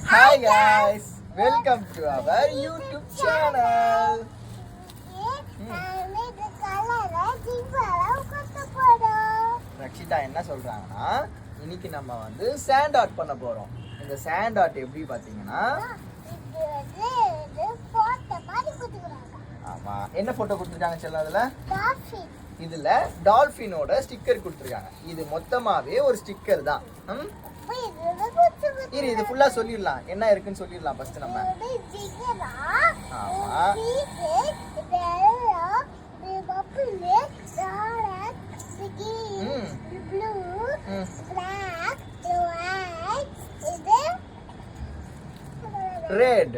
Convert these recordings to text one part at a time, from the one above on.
Hi guys, welcome to our YouTube channel. Rakshitha என்ன சொல்றாங்கன்னா இன்னைக்கு நம்ம வந்து சாண்ட் ஆர்ட் பண்ண போறோம். இந்த சாண்ட் ஆர்ட் எப்படி பாத்தீங்கன்னா ஆமா என்ன போட்டோ கொடுத்துருக்காங்க சொல்ல அதுல இதுல டால்பினோட ஸ்டிக்கர் கொடுத்துருக்காங்க. இது மொத்தமாவே ஒரு ஸ்டிக்கர் தான். இது ஃபுல்லா சொல்லிடலாம் என்ன இருக்குன்னு சொல்லிடலாம் ஃபர்ஸ்ட் நம்ம. ஆமா ரெட்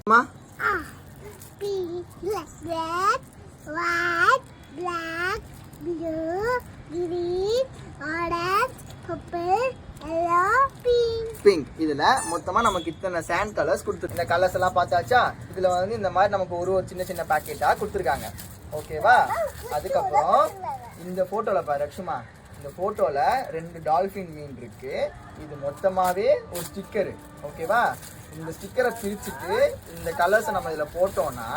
அம்மா red, white, black, blue, green, orange, purple, yellow, pink. Pink. இதுல மொத்தமா நமக்கு இத்தனை சாண்ட் கலர்ஸ் கொடுத்து இந்த கலர்ஸ் எல்லாம் பார்த்தாச்சா. இதுல வந்து இந்த மாதிரி நமக்கு ஒரு சின்ன சின்ன பாக்கெட்டா கொடுத்துருக்காங்க. ஓகேவா? அதுக்கப்புறம் இந்த போட்டோல பாரு ரக்ஷுமா, இந்த போட்டோல 2 டால்பின் மீன் இருக்கு. இது மொத்தமாவே ஒரு ஸ்டிக்கர். ஓகேவா? இந்த ஸ்டிக்கரை பிரிச்சுட்டு இந்த கலர்ஸை நம்ம இதுல போட்டோம்னா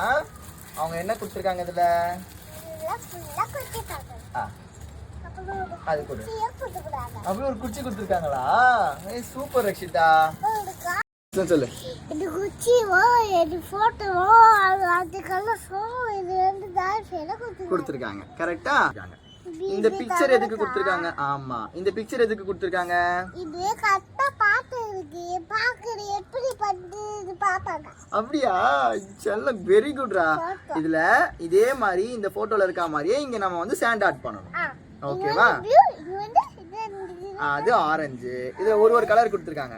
அவங்க என்ன கொடுத்துருக்காங்க இதுல அது கொடு அப்படி ஒரு குச்சி கொடுத்துருக்காங்களா? சூப்பர் ரக்ஷிதா. சொல்லு இது குச்சிவோ இது போட்டோவோ அது கலர்ஸோ இது வந்து டால்பின் கொடுத்துருக்காங்க. கரெக்டா? இந்த பிக்சர் எதுக்கு கொடுத்துருக்காங்க? ஆமா இந்த பிக்சர் எதுக்கு கொடுத்துருக்காங்க? இது கரெக்டா பாத்துருக்கு பாக்குறது எப்படி பண்ணுது பாப்பாங்க. அப்படியா? செல்ல வெரி குட்ரா. இதுல இதே மாதிரி இந்த போட்டோல இருக்க மாதிரியே இங்க நம்ம வந்து சாண்ட் ஆர்ட் பண்ணணும். ஓகேவா? அது ஆரஞ்சு. இதுல ஒரு கலர் கொடுத்துருக்காங்க.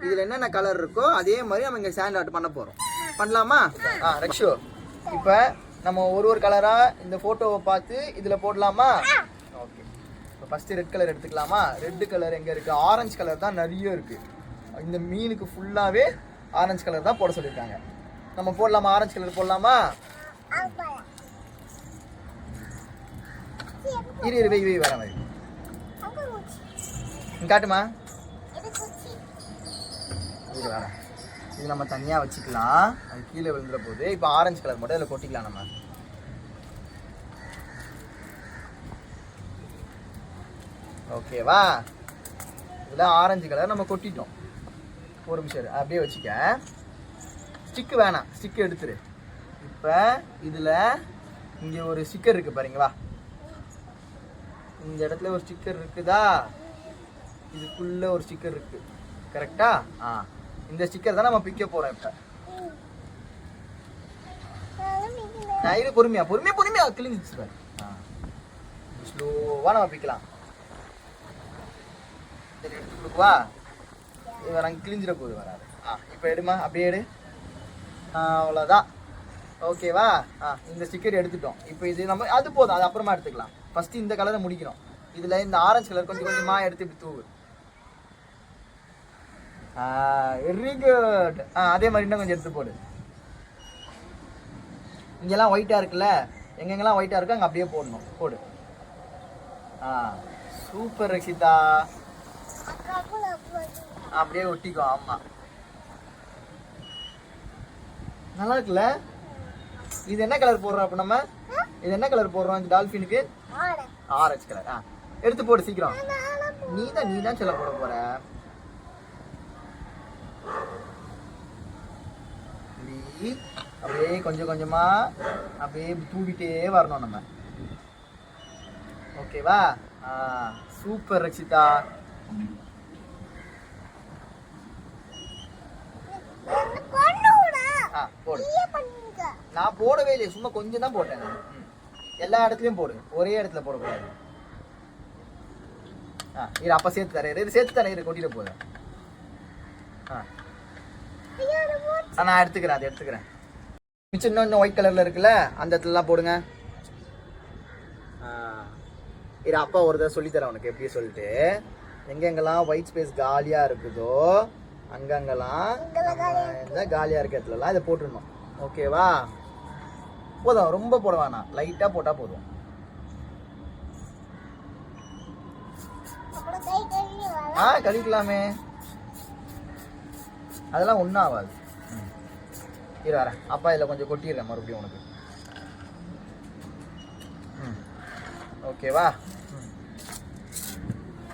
இதுல என்னென்ன கலர் இருக்கோ அதே மாதிரி நம்ம இங்க சாண்ட் ஆர்ட் பண்ண போறோம். பண்ணலாமா? ரக்ஷு இப்ப நம்ம ஒரு கலரா இந்த போட்டோவை பார்த்து இதுல போடலாமா? ஓகே. இப்போ ஃபர்ஸ்ட் ரெட் கலர் எடுத்துக்கலாமா? ரெட் கலர் எங்க இருக்கு? ஆரஞ்சு கலர் தான் நிறைய இருக்கு. இந்த மீனுக்கு ஃபுல்லாவே ஆரஞ்சு கலர் தான் போட சொல்லியிருக்காங்க. நம்ம போடலாமா? ஆரஞ்சு கலர் போடலாமா? இரு வை வர வை காட்டுமா. இது நம்ம தனியா வச்சுக்கலாம். அது கீழே விழுந்துற போது இப்போ ஆரஞ்சு கலர் மட்டும் இதில் கொட்டிக்கலாம் நம்ம. ஓகேவா? இதில் ஆரஞ்சு கலர் நம்ம கொட்டிட்டோம். ஒரு நிமிஷம் அப்படியே வச்சுக்க. ஸ்டிக்கு வேணாம், ஸ்டிக்கு எடுத்துரு. இப்போ இதில் இங்கே ஒரு ஸ்டிக்கர் இருக்கு பாருங்களா. இந்த இடத்துல ஒரு ஸ்டிக்கர் இருக்குதா? இதுக்குள்ள ஒரு ஸ்டிக்கர் இருக்கு. கரெக்டா? இந்த ஸ்டிக்கர் தான் நம்ம பிக்க போறோம். இப்ப நான் இது பொறுமையா கிழிஞ்சிச்சு பாரு. ஸ்லோவா நம்ம பிக்கலாம். சரி எடுத்து கொடுக்குவா. இது நாங்கள் கிழிஞ்சிட போது வராது. இப்போ எடுமா, அப்படியே எடு. அவ்வளோதான். ஓகேவா? இந்த ஸ்டிக்கர் எடுத்துட்டோம். இப்போ இது நம்ம அது போதும், அது அப்புறமா எடுத்துக்கலாம். ஃபர்ஸ்ட் இந்த கலரை முடிக்கணும். இதுல இந்த ஆரஞ்சு கலர் கொஞ்சம் கொஞ்சமா எடுத்து இப்படி தூவு. Very good. அதே மாதிரி இன்னும் கொஞ்சம் எடுத்து போடு. இங்கெல்லாம் ஒயிட்டா இருக்குல்ல, எங்கெங்கெல்லாம் ஒயிட்டா இருக்கு அங்கே அப்படியே போடணும். போடு. சூப்பர் ரக்ஷிதா. அப்படியே ஒட்டிக்கோ. ஆமா நல்லா இருக்குல்ல? இது என்ன கலர் போடுறோம்? அப்ப நம்ம இது என்ன கலர் போடுறோம்? இந்த டால்பினுக்கு ஆரஞ்சு கலர். எடுத்து போடு சீக்கிரம். நீ தான் சொல்ல போட. அப்படியே கொஞ்சம் கொஞ்சமா அப்படியே தூவிட்டே வரணும் நம்ம. ஓகேவா? சூப்பர் ரக்ஷிதா. போடு. நான் போடவே இல்லை, சும்மா கொஞ்சம் தான் போட்டேன். எல்லா இடத்துலயும் போடு, ஒரே இடத்துல போடக்கூடாது. இது அப்ப சேர்த்து தரேன். கொட்டிட போகுது. நான் எடுத்துக்கிறேன், அதை எடுத்துக்கிறேன். மிச்சம் இன்னும் ஒயிட் கலர்ல இருக்குல்ல, அந்த இடத்துலலாம் போடுங்க. இது அப்பா ஒரு தடவை சொல்லித்தரேன் உனக்கு எப்படி சொல்லிட்டு. எங்கெங்கெல்லாம் ஒயிட் ஸ்பேஸ் காலியா இருக்குதோ அங்கங்கெல்லாம் இந்த காலியா இருக்க இடத்துலலாம் இதை போட்டுடணும். ஓகேவா? போதும், ரொம்ப போட வேணாம், லைட்டா போட்டா போதும். கழிக்கலாமே. அதெல்லாம் ஒன்றும் ஆகாது. இரு வரேன், அப்பா இதில் கொஞ்சம் கொட்டிடுறேன் மறுபடியும் உனக்கு. ஓகேவா?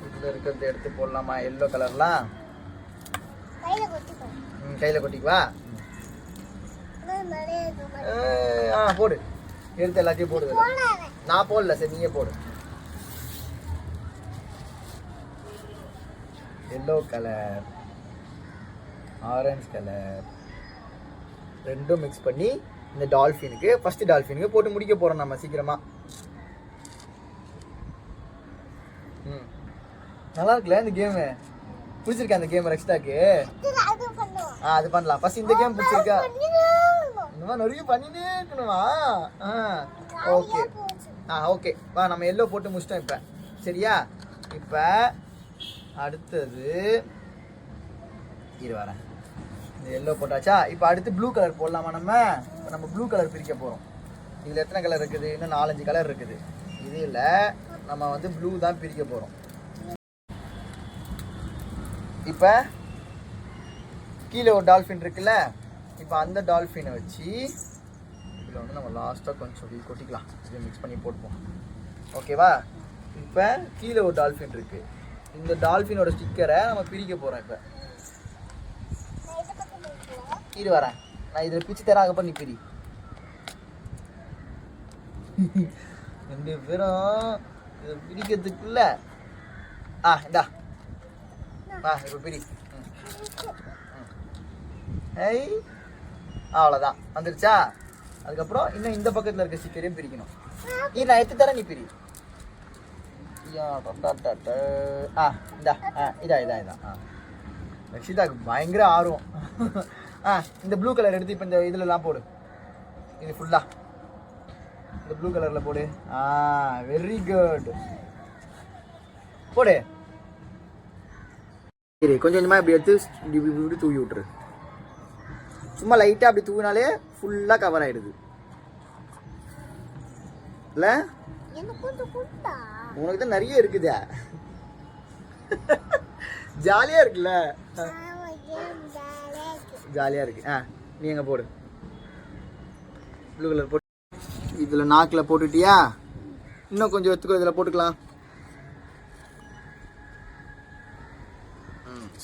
இதில் இருக்கிறத எடுத்து போடலாமா? எல்லோ கலர்லாம் கையில் கொட்டிக்குவா. போடு, எடுத்து எல்லாத்தையும் போடு. நான் போடல, சரி நீயே போடு. எல்லோ கலர், ஆரஞ்சு கலர் ரெண்டும் மிக்ஸ் பண்ணி இந்த டால்ஃபினுக்கு, ஃபர்ஸ்ட் டால்ஃபினுக்கு போட்டு முடிக்க போகிறோம் நம்ம சீக்கிரமா. நல்லா இருக்குல்ல இந்த கேமு? பிடிச்சிருக்கா அந்த கேம் ரெக்ஸ்டாக்கு? அது பண்ணலாம். ஃபர்ஸ்ட் இந்த கேம் பிடிச்சிருக்கா? இந்த மாதிரி நிறைய பண்ணிட்டே இருக்கணுமா? ஓகே ஓகே வா, நம்ம எல்லோ போட்டு முடிச்சிட்டோம் இப்போ. சரியா? இப்போ அடுத்தது இது வரேன். இந்த எல்லோ போட்டாச்சா? இப்போ அடுத்து ப்ளூ கலர் போடலாமா? நம்ம ப்ளூ கலர் பிரிக்க போகிறோம். இதில் எத்தனை கலர் இருக்குது? இன்னும் 4-5 கலர் இருக்குது. இதில் நம்ம வந்து ப்ளூ தான் பிரிக்க போகிறோம். இப்போ கீழே ஒரு டால்ஃபின் இருக்குல்ல, இப்போ அந்த டால்ஃபினை வச்சு இதில் வந்து நம்ம லாஸ்ட்டாக கொஞ்சம் கொட்டிக்கலாம். இதை மிக்ஸ் பண்ணி போட்டுப்போம். ஓகேவா? இப்போ கீழே ஒரு டால்ஃபின் இருக்கு. இந்த டால்ஃபினோட ஸ்டிக்கரை நம்ம பிரிக்க போகிறோம். இப்போ இது வரேன், நான் இதில் பிச்சு தரேன். அதுக்கப்புறம் நீ பிரி. 2 பேரும் இதை பிரிக்கிறதுக்குள்ள இந்தா இப்போ பிரி. அவ்வளோதான், வந்துருச்சா? அதுக்கப்புறம் இன்னும் இந்த பக்கத்தில் இருக்க ஸ்டிக்கரையும் பிரிக்கணும். நான் எடுத்து தரேன், நீ பிரி. இதா ரக்ஷிதாக்கு பயங்கர ஆர்வம். இந்த ப்ளூ கலர் எடுத்து இப்போ இந்த இதுலலாம் போடு. இது ஃபுல்லாக இந்த ப்ளூ கலரில் போடு. வெரி குட், போடு. சரி, கொஞ்சம் கொஞ்சமாக இப்படி எடுத்து இப்படி தூவி விட்டுரு. சும்மா லைட்டாக அப்படி தூவினாலே ஃபுல்லாக கவர் ஆகிடுது இல்லை? உனக்கு தான் நிறைய இருக்குதா? ஜாலியாக இருக்குல்ல? ஜாலியாக இருக்கு. நீ எங்கே போடு. ப்ளூ கலர் போட்டு இதில் நாக்கில் போட்டுட்டியா? இன்னும் கொஞ்சம் எடுத்துக்கோ, இதில் போட்டுக்கலாம்.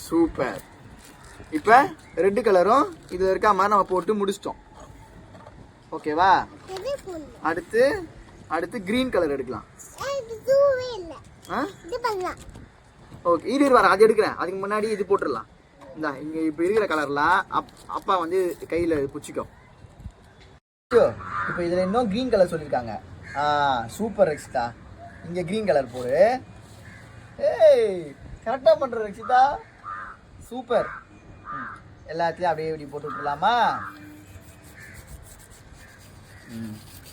சூப்பர். இப்போ ரெட் கலரும் இது இருக்கா மாதிரி நம்ம போட்டு முடிச்சிட்டோம். ஓகேவா? அடுத்து கிரீன் கலர் எடுக்கலாம். ஓகே, இது வர அது எடுக்கிறேன். அதுக்கு முன்னாடி இது போட்டுடலாம். இந்தா இங்கே இப்போ இருக்கிற கலர்லாம் அப்பா வந்து கையில் பிடிச்சிக்கோ. இப்போ இதில் இன்னும் க்ரீன் கலர் சொல்லியிருக்காங்க. சூப்பர் ரக்ஷிதா, இங்கே க்ரீன் கலர் போடு. கரெக்டாக பண்ணுற ரக்ஷிதா, சூப்பர். எல்லாத்துலேயும் அப்படியே இப்படி போட்டு விட்டுலாமா?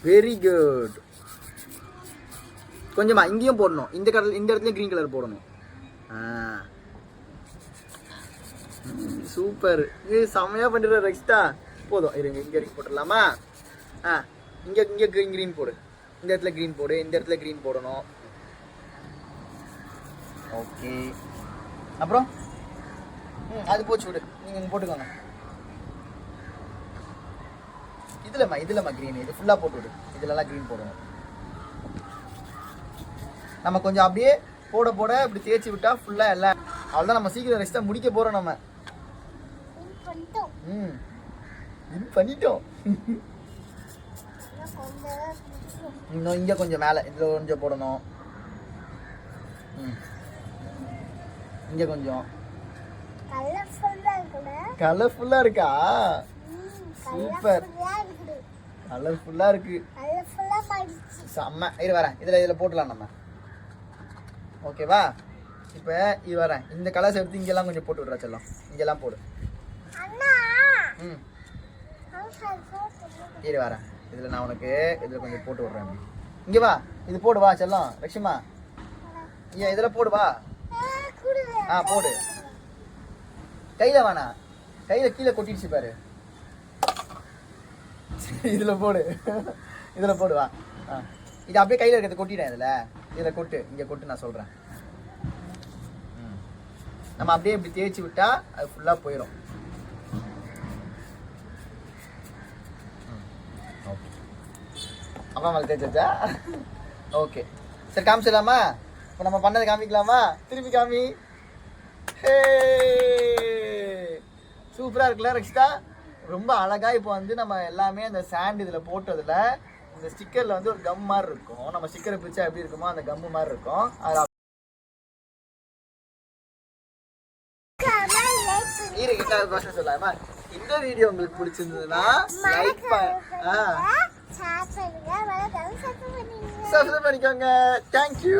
Very good. கொஞ்சமா இங்கேயும் போடணும். இந்த இடத்துலையும் க்ரீன் கலர் போடணும். சூப்பர், இது செம்மையாக பண்ணுற ரக்ஷிதா. போதும், இருங்க இங்கே க்ரீன் போட்டுடலாமா? இங்கே க்ரீன் போடு. இந்த இடத்துல க்ரீன் போடு. இந்த இடத்துல க்ரீன் போடணும். ஓகே, அப்புறம் அது போச்சு விடு. நீங்கள் போட்டுக்கோங்க. இதுலம்மா க்ரீன், இது ஃபுல்லாக போட்டு விடு. இதுலலாம் க்ரீன் போடணும். நம்ம கொஞ்சம் அப்படியே போட இப்படி தேய்ச்சி விட்டா ஃபுல்லாக எல்லாம். அவ்வளோதான், நம்ம சீக்கிரம் ரெஸ்ட்டாக முடிக்க போகிறோம். நம்ம பண்ணிட்டோம். இன்னும் இங்கே கொஞ்சம் மேலே இதில் கொஞ்சம் போடணும். இங்கே கொஞ்சம் கலர்ஃபுல்லாக இருக்கா? சூப்பர், கலர்ஃபுல்லாக இருக்கு. செம்ம. இது வரேன், இதில் போட்டுடலாம் நம்ம. ஓகேவா? இப்போ இது வரேன், இந்த கலர்ஸ் எடுத்து இங்கெல்லாம் கொஞ்சம் போட்டு விட்றா செல்லம். இங்கெல்லாம் போடு. இரு வரேன், இதில் நான் உனக்கு இதில் கொஞ்சம் போட்டு விட்றேன். இங்கே வா, இது போடு வா செல்லம். லட்சுமா ஏன் இதில் போடு வா. போடு. கையில் வேணா, கையில் கீழே கொட்டிடுச்சு பாரு. இதில் போடு, இதில் போடு வா. இது அப்படியே கையில் இருக்கிறத கொட்டிட்டேன். இதில் கொட்டு, இங்கே கொட்டு, நான் சொல்கிறேன். நம்ம அப்படியே இப்படி தேய்ச்சி விட்டா அது ஃபுல்லாக போயிடும். அம்மா மேலே தேய்ச்சா ஓகே சரி காமிச்சிடலாமா இப்போ நம்ம பண்ணதை காமிக்கலாமா திரும்பி காமி ஹே சூப்பராக இருக்குல்ல ரக்ஷிதா ரொம்ப அழகாக இப்போ வந்து நம்ம எல்லாமே அந்த சாண்ட் இதில் போட்டதில் இந்த ஸ்டிக்கரில் வந்து ஒரு கம் மாதிரி இருக்கும் நம்ம ஸ்டிக்கரை பிடிச்சா எப்படி இருக்குமோ அந்த கம்மு மாதிரி இருக்கும் அது சொல்லாமா இந்த வீடியோ உங்களுக்கு பிடிச்சிருந்ததுன்னா லைக் சப்ஸ்கிரைப் பண்ணிக்கோங்க தேங்க்யூ